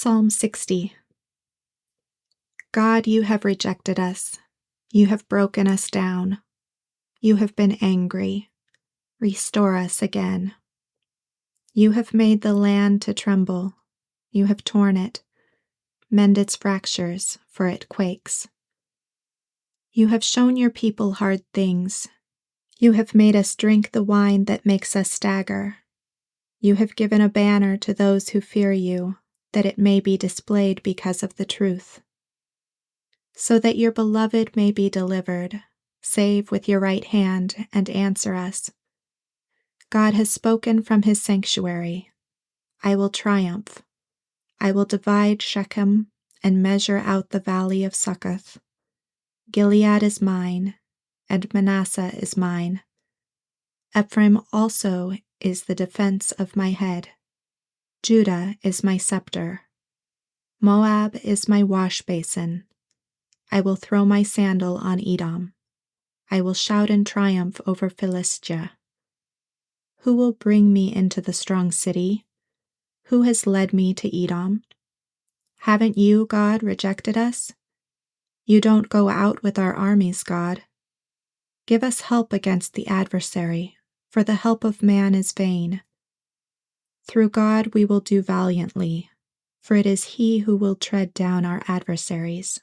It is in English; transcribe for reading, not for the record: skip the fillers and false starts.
Psalm 60. God, you have rejected us. You have broken us down. You have been angry. Restore us again. You have made the land to tremble. You have torn it. Mend its fractures, for it quakes. You have shown your people hard things. You have made us drink the wine that makes us stagger. You have given a banner to those who fear you, that it may be displayed because of the truth. So that your beloved may be delivered, save with your right hand and answer us. God has spoken from his sanctuary. I will triumph. I will divide Shechem and measure out the valley of Succoth. Gilead is mine, and Manasseh is mine. Ephraim also is the defense of my head. Judah is my scepter. Moab is my wash basin. I will throw my sandal on Edom. I will shout in triumph over Philistia. Who will bring me into the strong city? Who has led me to Edom? Haven't you, God, rejected us? You don't go out with our armies, God. Give us help against the adversary, for the help of man is vain. Through God we will do valiantly, for it is he who will tread down our adversaries.